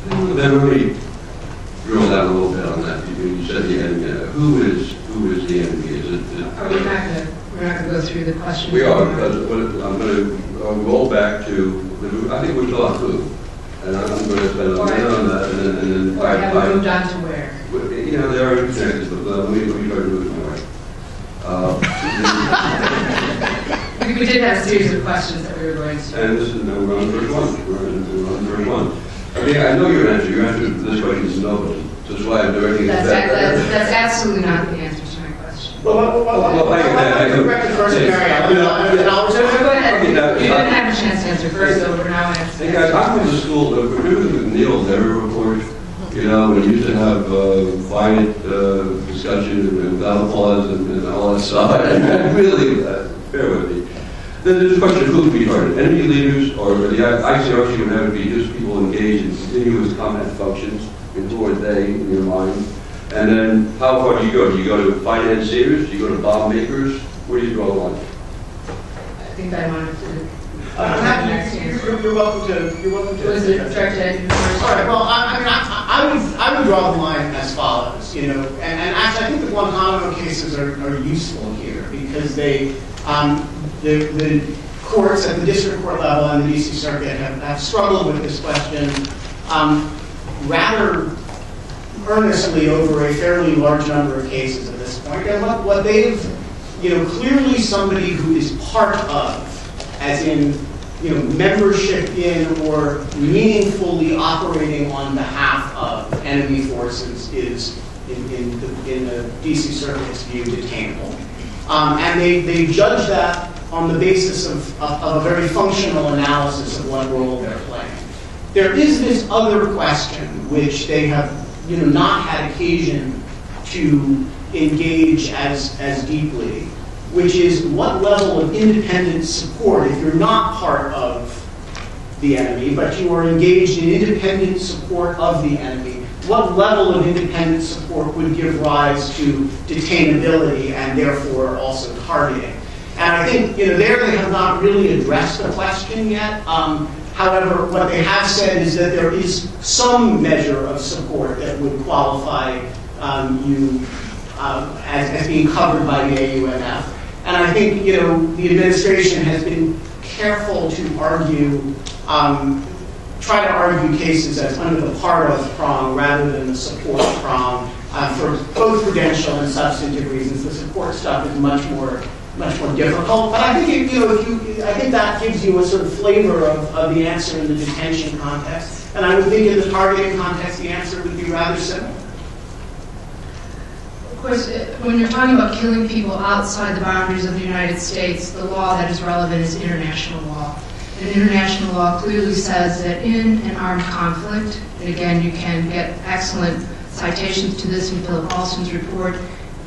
Then let me drill down a little bit on that. You said the enemy. Who is the enemy? Is it? We're not going to go through the question. We are, because I'm going to roll back to. I think we're still on who, and I'm going to spend a minute on that, and then. Or have we moved on to where? You know, there are connections, but let me try to move it away. We did have a series of questions that we were going to. And this is no, we're on verse 1. We're on verse 1. I mean, I know your answer. Your answer to this question is no. So that's why I'm directing it back. That's absolutely not the answer to my question. Well, Go ahead. Go ahead. You didn't have a chance to answer first, so we're now answering. Hey guys, I went to school. Remember the Neil Levy report? You know, when you used to have quiet discussion without applause and all that stuff. I really, bear with me. Then there's a question of who would be targeted. Enemy leaders, or the ICRC would have to be just people engaged in continuous combat functions. Who are they in your mind? And then how far do you go? Do you go to financiers? Do you go to bomb makers? Where do you draw the line? I think I wanted to. You're welcome to. Was it directed at you first? All right. Well, I would draw the line as follows. You know, and actually, I think the Guantanamo cases are useful here because they, the courts at the district court level and the D.C. Circuit have struggled with this question rather earnestly over a fairly large number of cases at this point. And what they've, clearly somebody who is part of, as in, membership in or meaningfully operating on behalf of enemy forces is, in the D.C. Circuit's view, detainable. And they judge that on the basis of a very functional analysis of what role they're playing. There is this other question, which they have, not had occasion to engage as deeply, which is what level of independent support, if you're not part of the enemy, but you are engaged in independent support of the enemy, what level of independent support would give rise to detainability and therefore also targeting? And I think, there they have not really addressed the question yet. However, what they have said is that there is some measure of support that would qualify you as being covered by the AUMF. And I think, the administration has been careful to argue, try to argue cases as under the part of prong rather than the support prong for both prudential and substantive reasons. The support stuff is much more difficult. But I think I think that gives you a sort of flavor of the answer in the detention context. And I would think in the targeting context, the answer would be rather simple. Of course, when you're talking about killing people outside the boundaries of the United States, the law that is relevant is international law. And international law clearly says that in an armed conflict, and again, you can get excellent citations to this in Philip Alston's report,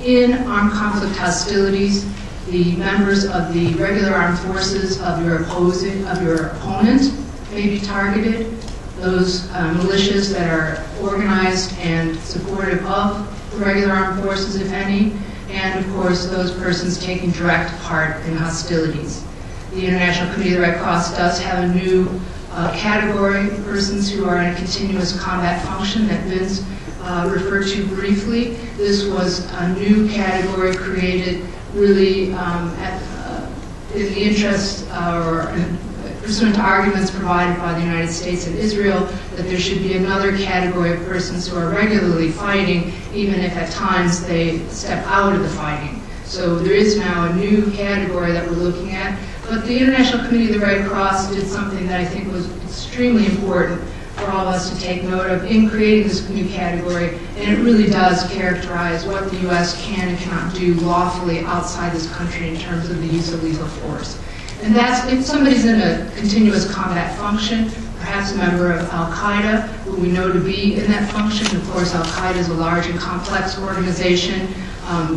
in armed conflict hostilities, the members of the regular armed forces of your opponent may be targeted. Those militias that are organized and supportive of the regular armed forces, if any, and of course those persons taking direct part in hostilities. The International Committee of the Red Cross does have a new category of persons who are in a continuous combat function that Vince referred to briefly. This was a new category created really in the interest or pursuant to arguments provided by the United States and Israel that there should be another category of persons who are regularly fighting, even if at times they step out of the fighting. So there is now a new category that we're looking at. But the International Committee of the Red Cross did something that I think was extremely important for all of us to take note of in creating this new category, and it really does characterize what the U.S. can and cannot do lawfully outside this country in terms of the use of lethal force. And that's if somebody's in a continuous combat function, perhaps a member of Al-Qaeda, who we know to be in that function. Of course, Al-Qaeda is a large and complex organization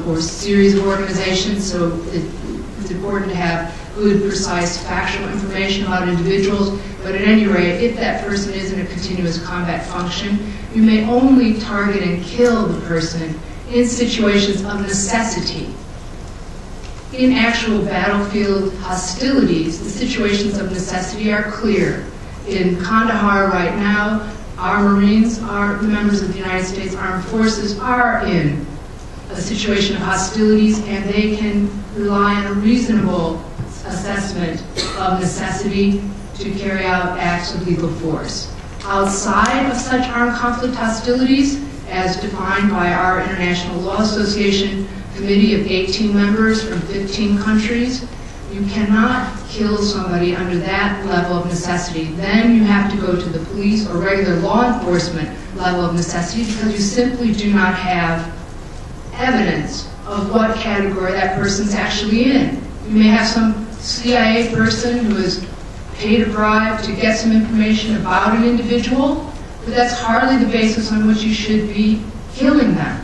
or series of organizations, so it's important to have good, precise, factual information about individuals. But at any rate, if that person is in a continuous combat function, you may only target and kill the person in situations of necessity. In actual battlefield hostilities, the situations of necessity are clear. In Kandahar right now, Our Marines, our members of the United States Armed Forces are in a situation of hostilities, and they can rely on a reasonable assessment of necessity to carry out acts of lethal force. Outside of such armed conflict hostilities, as defined by our International Law Association committee of 18 members from 15 countries, you cannot kill somebody under that level of necessity. Then you have to go to the police or regular law enforcement level of necessity, because you simply do not have evidence of what category that person's actually in. You may have some CIA person who has paid a bribe to get some information about an individual, but that's hardly the basis on which you should be killing them.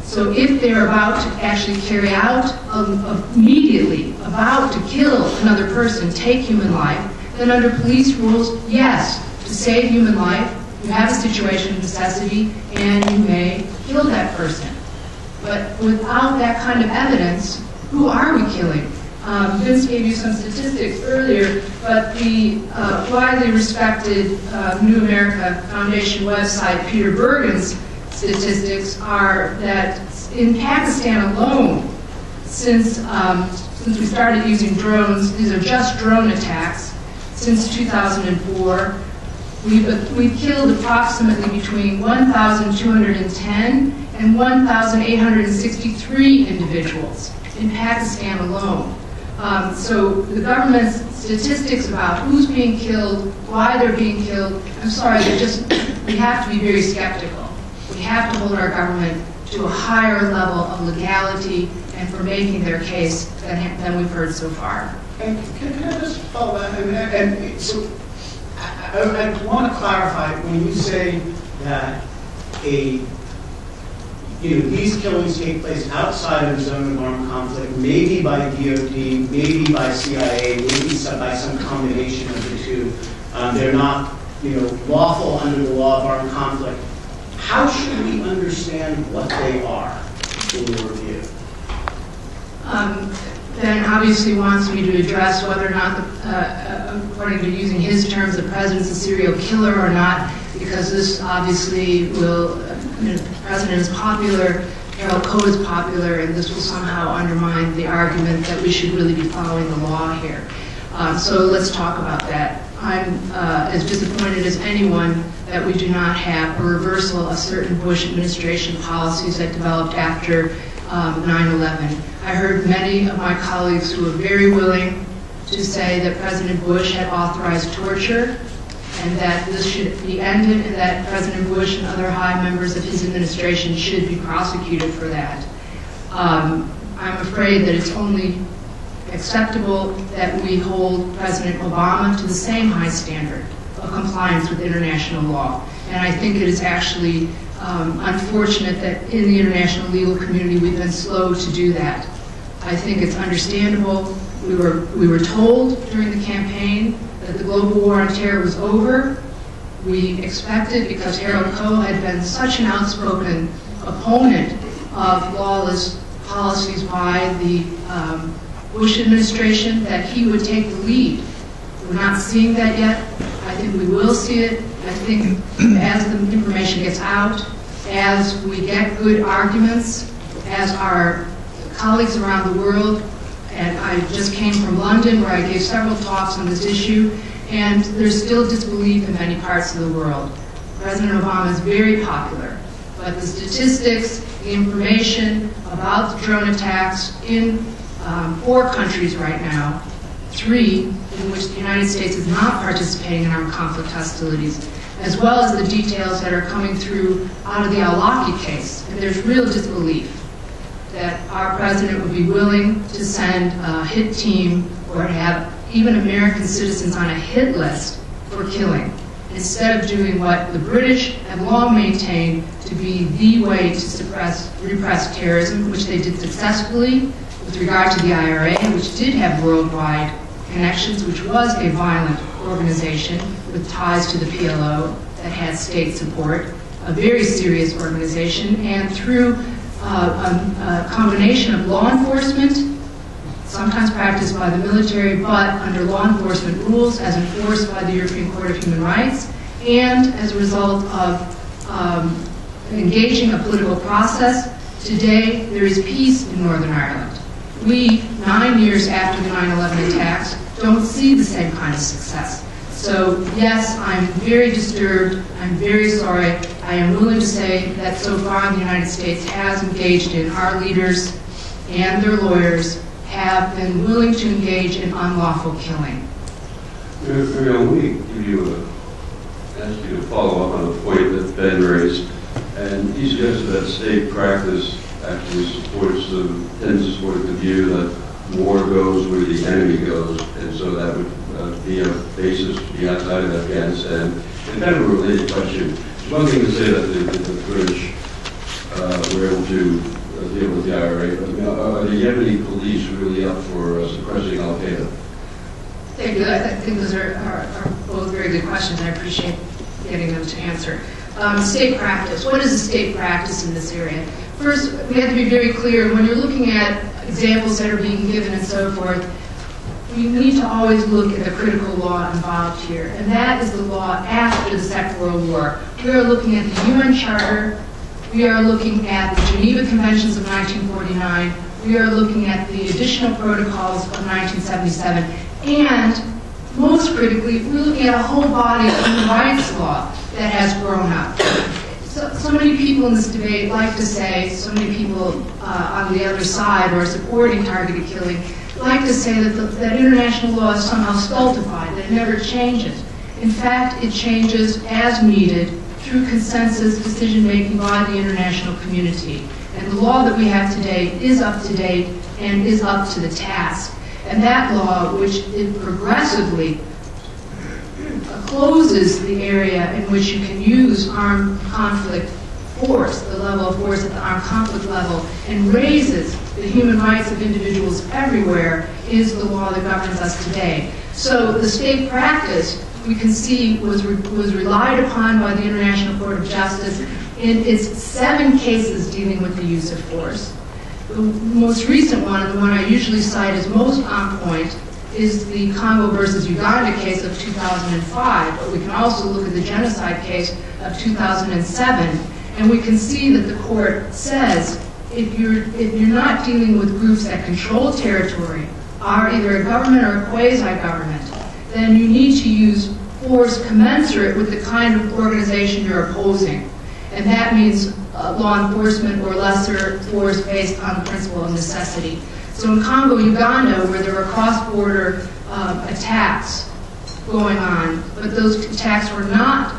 So if they're about to actually carry out, immediately about to kill another person, take human life, then under police rules, yes, to save human life, you have a situation of necessity and you may kill that person. But without that kind of evidence, who are we killing? Vince gave you some statistics earlier, but the widely respected New America Foundation website, Peter Bergen's statistics are that in Pakistan alone, since we started using drones, these are just drone attacks, since 2004, we've killed approximately between 1,210 and 1,863 individuals in Pakistan alone. So the government's statistics about who's being killed, why they're being killed, I'm sorry, we have to be very skeptical. We have to hold our government to a higher level of legality and for making their case than we've heard so far. And can I just follow that? And so I want to clarify, when you say that these killings take place outside of the zone of armed conflict, maybe by DOD, maybe by CIA, maybe by some combination of the two. They're not, lawful under the law of armed conflict. How should we understand what they are, in your view? Ben obviously wants me to address whether or not, according to using his terms, the president's a serial killer or not, because this obviously will, the president is popular, Harold Coe is popular, and this will somehow undermine the argument that we should really be following the law here. So let's talk about that. I'm as disappointed as anyone that we do not have a reversal of certain Bush administration policies that developed after 9/11. I heard many of my colleagues who were very willing to say that President Bush had authorized torture and that this should be ended and that President Bush and other high members of his administration should be prosecuted for that. I'm afraid that it's only acceptable that we hold President Obama to the same high standard of compliance with international law. And I think it is actually unfortunate that in the international legal community we've been slow to do that. I think it's understandable. We were told during the campaign that the global war on terror was over. We expected, because Harold Coe had been such an outspoken opponent of lawless policies by the Bush administration, that he would take the lead. We're not seeing that yet. I think we will see it. I think as the information gets out, as we get good arguments, as our colleagues around the world, and I just came from London where I gave several talks on this issue, and there's still disbelief in many parts of the world. President Obama is very popular, but the statistics, the information about the drone attacks in 4 countries right now, 3 in which the United States is not participating in armed conflict hostilities, as well as the details that are coming through out of the al-Awlaki case. And there's real disbelief that our president would be willing to send a hit team or have even American citizens on a hit list for killing, instead of doing what the British have long maintained to be the way to repress terrorism, which they did successfully with regard to the IRA, which did have worldwide connections, which was a violent organization with ties to the PLO that had state support, a very serious organization, and through a combination of law enforcement, sometimes practiced by the military, but under law enforcement rules as enforced by the European Court of Human Rights, and as a result of engaging a political process, today there is peace in Northern Ireland. We, 9 years after the 9/11 attacks, don't see the same kind of success. So yes, I'm very disturbed. I'm very sorry. I am willing to say that so far the United States has engaged in, our leaders and their lawyers have been willing to engage in unlawful killing. Let me give you ask you to follow up on a point that Ben raised. And he suggested that state practice actually tends to support the view that war goes where the enemy goes, and so that would be a basis to be outside of Afghanistan. And kind of a related question. It's one thing to say that the British were able to deal with the IRA, but are the Yemeni police really up for suppressing Al-Qaeda? Thank you. I think those are both very good questions. I appreciate getting them to answer. State practice. What is a state practice in this area? First, we have to be very clear. When you're looking at examples that are being given and so forth, we need to always look at the critical law involved here, and that is the law after the Second World War. We are looking at the UN Charter. We are looking at the Geneva Conventions of 1949. We are looking at the additional protocols of 1977. And most critically, we're looking at a whole body of human rights law that has grown up. So many people in this debate like to say, so many people on the other side who are supporting targeted killing, like to say that international law is somehow stultified, that it never changes. In fact, it changes as needed through consensus decision-making by the international community. And the law that we have today is up to date and is up to the task. And that law, which it progressively closes the area in which you can use armed conflict force, the level of force at the armed conflict level, and raises the human rights of individuals everywhere, is the law that governs us today. So the state practice, we can see, was relied upon by the International Court of Justice in its 7 cases dealing with the use of force. The most recent one, and the one I usually cite as most on point, is the Congo versus Uganda case of 2005, but we can also look at the genocide case of 2007, and we can see that the court says if you're not dealing with groups that control territory, are either a government or a quasi-government, then you need to use force commensurate with the kind of organization you're opposing. And that means law enforcement or lesser force based on the principle of necessity. So in Congo, Uganda, where there were cross-border attacks going on, but those attacks were not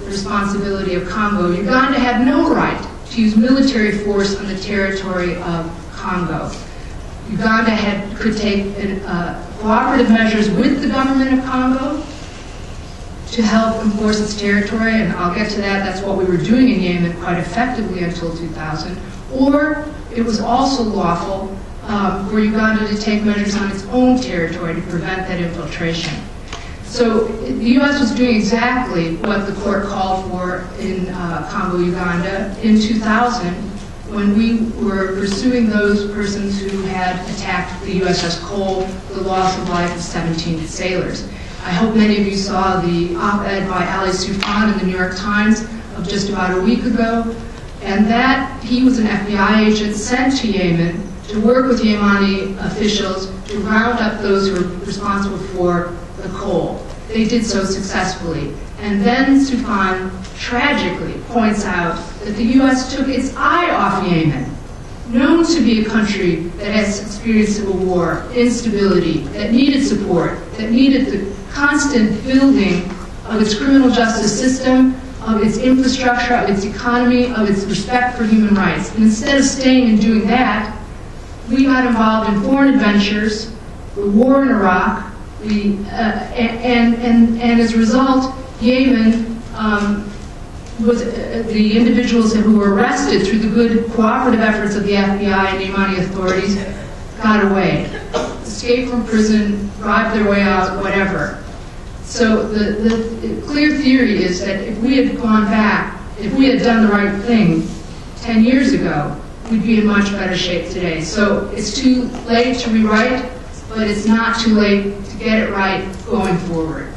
the responsibility of Congo, Uganda had no right to use military force on the territory of Congo. Uganda could take cooperative measures with the government of Congo to help enforce its territory, and I'll get to that. That's what we were doing in Yemen quite effectively until 2000. Or it was also lawful for Uganda to take measures on its own territory to prevent that infiltration. So the U.S. was doing exactly what the court called for in Congo, Uganda in 2000, when we were pursuing those persons who had attacked the USS Cole, the loss of life of 17 sailors. I hope many of you saw the op-ed by Ali Soufan in the New York Times of just about a week ago, and that he was an FBI agent sent to Yemen to work with Yemeni officials to round up those who were responsible for the Cole. They did so successfully. And then Soufan tragically points out that the U.S. took its eye off Yemen, known to be a country that has experienced civil war, instability, that needed support, that needed the constant building of its criminal justice system, of its infrastructure, of its economy, of its respect for human rights. And instead of staying and doing that, we got involved in foreign adventures, the war in Iraq, and as a result, Yemen was the individuals who were arrested through the good cooperative efforts of the FBI and Yemeni authorities got away, escaped from prison, bribed their way out, whatever. So the clear theory is that if we had gone back, if we had done the right thing 10 years ago, we'd be in much better shape today. So it's too late to rewrite, but it's not too late to get it right going forward.